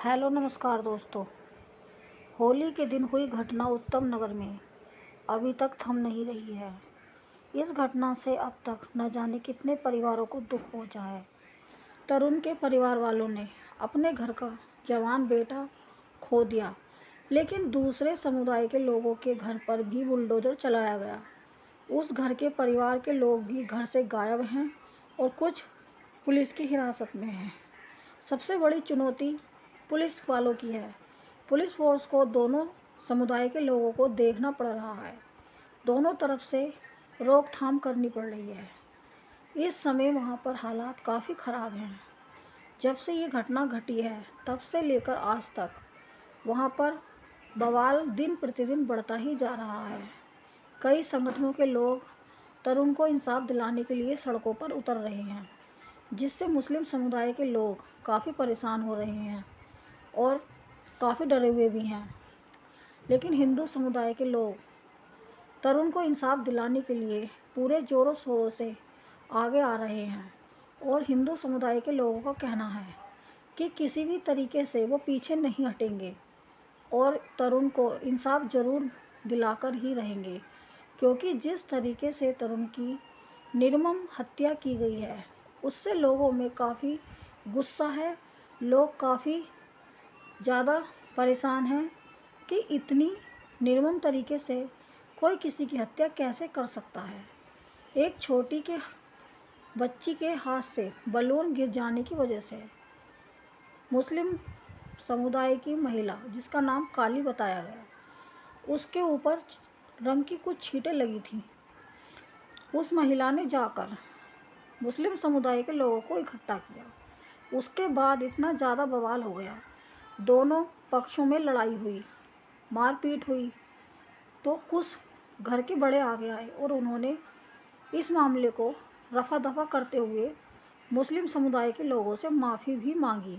Hello नमस्कार दोस्तों। होली के दिन हुई घटना उत्तम नगर में अभी तक थम नहीं रही है। इस घटना से अब तक न जाने कितने परिवारों को दुख पहुंचा है। तरुण के परिवार वालों ने अपने घर का जवान बेटा खो दिया, लेकिन दूसरे समुदाय के लोगों के घर पर भी बुलडोजर चलाया गया। उस घर के परिवार के लोग भी घर से गायब हैं और कुछ पुलिस की हिरासत में हैं। सबसे बड़ी चुनौती पुलिस वालों की है। पुलिस फोर्स को दोनों समुदाय के लोगों को देखना पड़ रहा है। दोनों तरफ से रोकथाम करनी पड़ रही है। इस समय वहाँ पर हालात काफ़ी ख़राब हैं। जब से ये घटना घटी है तब से लेकर आज तक वहाँ पर बवाल दिन प्रतिदिन बढ़ता ही जा रहा है। कई संगठनों के लोग तरुण को इंसाफ दिलाने के लिए सड़कों पर उतर रहे हैं, जिससे मुस्लिम समुदाय के लोग काफ़ी परेशान हो रहे हैं और काफ़ी डरे हुए भी हैं। लेकिन हिंदू समुदाय के लोग तरुण को इंसाफ दिलाने के लिए पूरे ज़ोरों शोरों से आगे आ रहे हैं और हिंदू समुदाय के लोगों का कहना है कि किसी भी तरीके से वो पीछे नहीं हटेंगे और तरुण को इंसाफ ज़रूर दिलाकर ही रहेंगे, क्योंकि जिस तरीके से तरुण की निर्मम हत्या की गई है उससे लोगों में काफ़ी गुस्सा है। लोग काफ़ी ज़्यादा परेशान हैं कि इतनी निर्मम तरीके से कोई किसी की हत्या कैसे कर सकता है। एक छोटी के बच्ची के हाथ से बलून गिर जाने की वजह से मुस्लिम समुदाय की महिला, जिसका नाम काली बताया गया, उसके ऊपर रंग की कुछ छींटें लगी थी। उस महिला ने जाकर मुस्लिम समुदाय के लोगों को इकट्ठा किया। उसके बाद इतना ज़्यादा बवाल हो गया, दोनों पक्षों में लड़ाई हुई, मारपीट हुई, तो कुछ घर के बड़े आगे आए और उन्होंने इस मामले को रफा दफा करते हुए मुस्लिम समुदाय के लोगों से माफ़ी भी मांगी।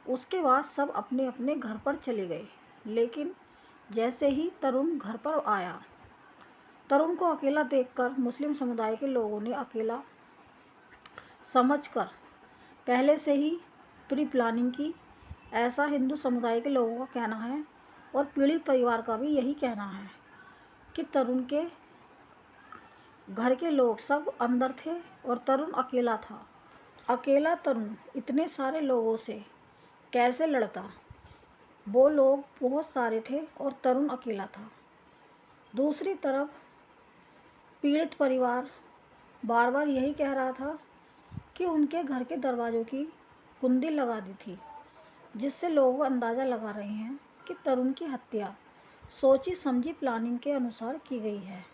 उसके बाद सब अपने अपने घर पर चले गए। लेकिन जैसे ही तरुण घर पर आया, तरुण को अकेला देखकर मुस्लिम समुदाय के लोगों ने अकेला समझकर पहले से ही प्री प्लानिंग की, ऐसा हिंदू समुदाय के लोगों का कहना है। और पीड़ित परिवार का भी यही कहना है कि तरुण के घर के लोग सब अंदर थे और तरुण अकेला था। अकेला तरुण इतने सारे लोगों से कैसे लड़ता? वो लोग बहुत सारे थे और तरुण अकेला था। दूसरी तरफ पीड़ित परिवार बार बार यही कह रहा था कि उनके घर के दरवाज़ों की कुंडी लगा दी थी, जिससे लोग अंदाज़ा लगा रहे हैं कि तरुण की हत्या सोची समझी प्लानिंग के अनुसार की गई है।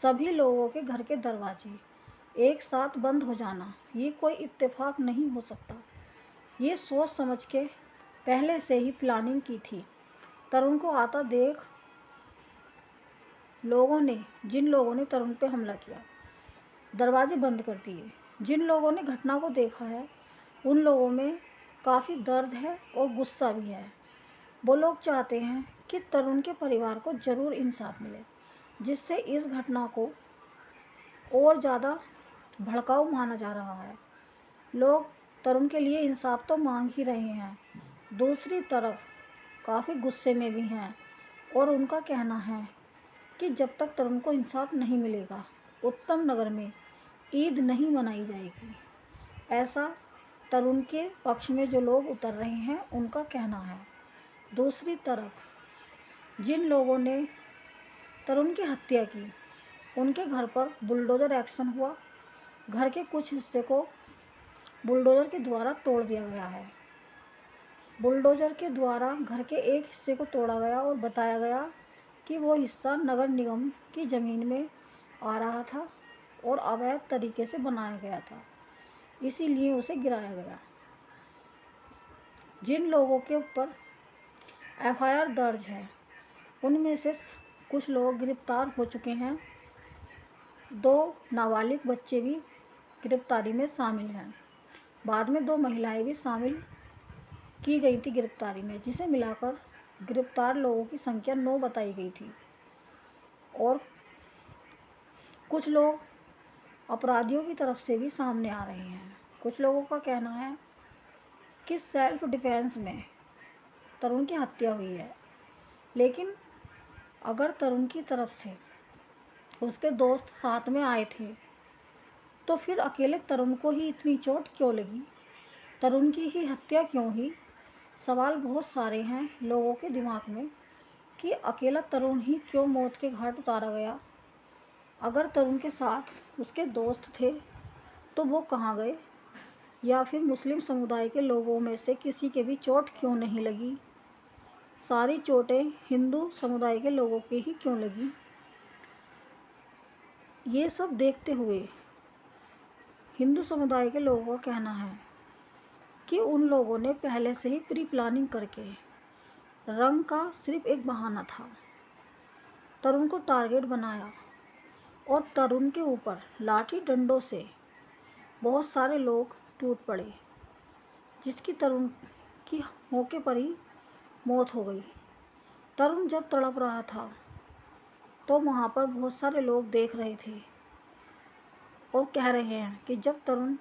सभी लोगों के घर के दरवाजे एक साथ बंद हो जाना ये कोई इत्तेफाक नहीं हो सकता। ये सोच समझ के पहले से ही प्लानिंग की थी। तरुण को आता देख जिन लोगों ने तरुण पे हमला किया, दरवाजे बंद कर दिए। जिन लोगों ने घटना को देखा है उन लोगों में काफ़ी दर्द है और गुस्सा भी है। वो लोग चाहते हैं कि तरुण के परिवार को ज़रूर इंसाफ मिले, जिससे इस घटना को और ज़्यादा भड़काऊ माना जा रहा है। लोग तरुण के लिए इंसाफ तो मांग ही रहे हैं, दूसरी तरफ काफ़ी गुस्से में भी हैं और उनका कहना है कि जब तक तरुण को इंसाफ नहीं मिलेगा उत्तम नगर में ईद नहीं मनाई जाएगी। ऐसा तरुण के पक्ष में जो लोग उतर रहे हैं उनका कहना है। दूसरी तरफ जिन लोगों ने तरुण की हत्या की उनके घर पर बुलडोज़र एक्शन हुआ। घर के कुछ हिस्से को बुलडोज़र के द्वारा तोड़ दिया गया है। बुलडोज़र के द्वारा घर के एक हिस्से को तोड़ा गया और बताया गया कि वो हिस्सा नगर निगम की ज़मीन में आ रहा था और अवैध तरीके से बनाया गया था, इसीलिए उसे गिराया गया। जिन लोगों के ऊपर एफआईआर दर्ज है उनमें से कुछ लोग गिरफ्तार हो चुके हैं। 2 नाबालिग बच्चे भी गिरफ्तारी में शामिल हैं। बाद में 2 महिलाएं भी शामिल की गई थी गिरफ्तारी में, जिसे मिलाकर गिरफ्तार लोगों की संख्या 9 बताई गई थी। और कुछ लोग अपराधियों की तरफ से भी सामने आ रहे हैं। कुछ लोगों का कहना है कि सेल्फ डिफेंस में तरुण की हत्या हुई है। लेकिन अगर तरुण की तरफ से उसके दोस्त साथ में आए थे तो फिर अकेले तरुण को ही इतनी चोट क्यों लगी? तरुण की ही हत्या क्यों हुई? सवाल बहुत सारे हैं लोगों के दिमाग में कि अकेला तरुण ही क्यों मौत के घाट उतारा गया? अगर तरुण के साथ उसके दोस्त थे तो वो कहाँ गए? या फिर मुस्लिम समुदाय के लोगों में से किसी के भी चोट क्यों नहीं लगी? सारी चोटें हिंदू समुदाय के लोगों के ही क्यों लगी? ये सब देखते हुए हिंदू समुदाय के लोगों का कहना है कि उन लोगों ने पहले से ही प्री प्लानिंग करके, रंग का सिर्फ एक बहाना था, तरुण को टारगेट बनाया और तरुण के ऊपर लाठी डंडों से बहुत सारे लोग टूट पड़े, जिसकी तरुण की मौके पर ही मौत हो गई। तरुण जब तड़प रहा था तो वहाँ पर बहुत सारे लोग देख रहे थे और कह रहे हैं कि जब तरुण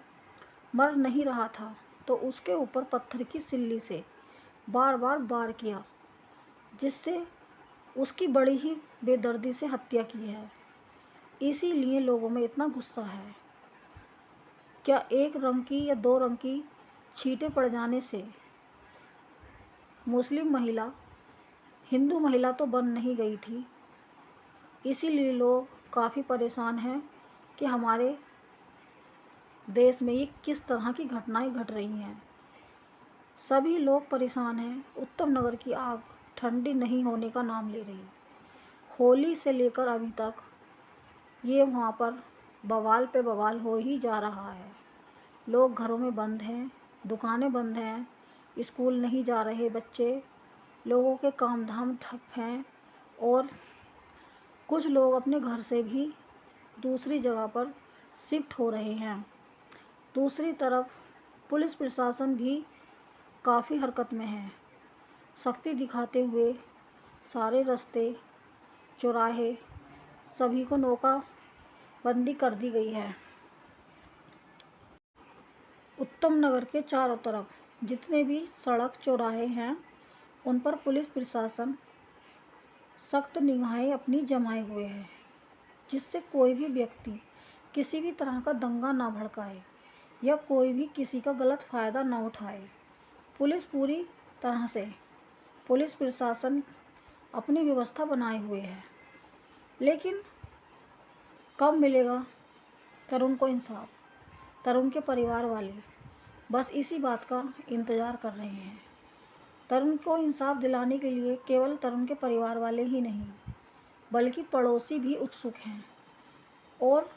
मर नहीं रहा था तो उसके ऊपर पत्थर की सिल्ली से बार बार वार किया, जिससे उसकी बड़ी ही बेदर्दी से हत्या की है। इसीलिए लोगों में इतना गुस्सा है। क्या एक रंग की या दो रंग की छींटे पड़ जाने से मुस्लिम महिला हिंदू महिला तो बन नहीं गई थी? इसीलिए लोग काफ़ी परेशान हैं कि हमारे देश में ये किस तरह की घटनाएं घट रही हैं। सभी लोग परेशान हैं। उत्तम नगर की आग ठंडी नहीं होने का नाम ले रही। होली से लेकर अभी तक ये वहाँ पर बवाल पे बवाल हो ही जा रहा है। लोग घरों में बंद हैं, दुकानें बंद हैं, स्कूल नहीं जा रहे बच्चे, लोगों के काम धाम ठप हैं और कुछ लोग अपने घर से भी दूसरी जगह पर शिफ्ट हो रहे हैं। दूसरी तरफ पुलिस प्रशासन भी काफ़ी हरकत में है, सख्ती दिखाते हुए सारे रास्ते, चौराहे सभी को नोकाबंदी कर दी गई है। उत्तम नगर के चारों तरफ जितने भी सड़क चौराहे हैं उन पर पुलिस प्रशासन सख्त निगाहें अपनी जमाए हुए है, जिससे कोई भी व्यक्ति किसी भी तरह का दंगा ना भड़काए या कोई भी किसी का गलत फ़ायदा ना उठाए। पुलिस पूरी तरह से पुलिस प्रशासन अपनी व्यवस्था बनाए हुए है। लेकिन कब मिलेगा तरुण को इंसाफ? तरुण के परिवार वाले बस इसी बात का इंतज़ार कर रहे हैं। तरुण को इंसाफ दिलाने के लिए केवल तरुण के परिवार वाले ही नहीं बल्कि पड़ोसी भी उत्सुक हैं और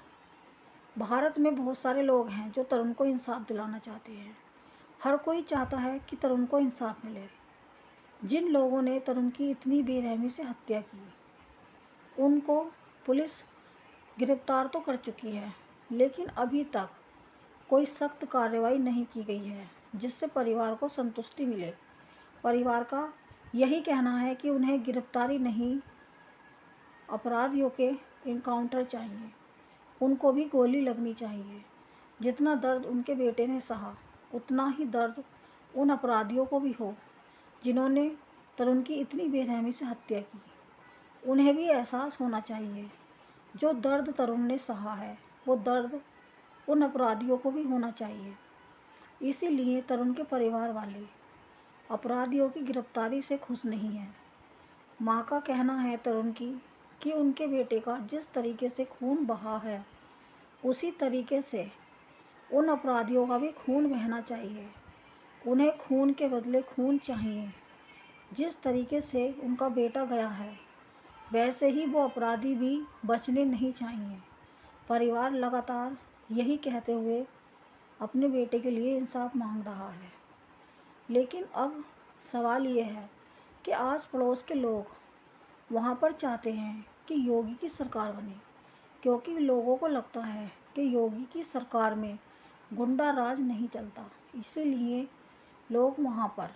भारत में बहुत सारे लोग हैं जो तरुण को इंसाफ दिलाना चाहते हैं। हर कोई चाहता है कि तरुण को इंसाफ मिले। जिन लोगों ने तरुण की इतनी बेरहमी से हत्या की उनको पुलिस गिरफ्तार तो कर चुकी है, लेकिन अभी तक कोई सख्त कार्रवाई नहीं की गई है जिससे परिवार को संतुष्टि मिले। परिवार का यही कहना है कि उन्हें गिरफ्तारी नहीं, अपराधियों के इनकाउंटर चाहिए, उनको भी गोली लगनी चाहिए। जितना दर्द उनके बेटे ने सहा उतना ही दर्द उन अपराधियों को भी हो जिन्होंने तरुण की इतनी बेरहमी से हत्या की। उन्हें भी एहसास होना चाहिए जो दर्द तरुण ने सहा है वो दर्द उन अपराधियों को भी होना चाहिए। इसीलिए तरुण के परिवार वाले अपराधियों की गिरफ्तारी से खुश नहीं हैं। माँ का कहना है तरुण की कि उनके बेटे का जिस तरीके से खून बहा है उसी तरीके से उन अपराधियों का भी खून बहना चाहिए। उन्हें खून के बदले खून चाहिए। जिस तरीके से उनका बेटा गया है वैसे ही वो अपराधी भी बचने नहीं चाहिए। परिवार लगातार यही कहते हुए अपने बेटे के लिए इंसाफ मांग रहा है। लेकिन अब सवाल ये है कि आस पड़ोस के लोग वहाँ पर चाहते हैं कि योगी की सरकार बने, क्योंकि लोगों को लगता है कि योगी की सरकार में गुंडा राज नहीं चलता। इसीलिए लोग वहाँ पर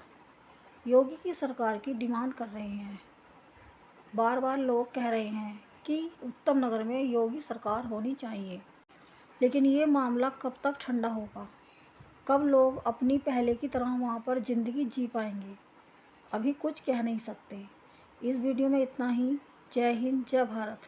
योगी की सरकार की डिमांड कर रहे हैं। बार बार लोग कह रहे हैं कि उत्तम नगर में योगी सरकार होनी चाहिए। लेकिन ये मामला कब तक ठंडा होगा? कब लोग अपनी पहले की तरह वहाँ पर ज़िंदगी जी पाएंगे? अभी कुछ कह नहीं सकते। इस वीडियो में इतना ही। जय हिंद, जय भारत।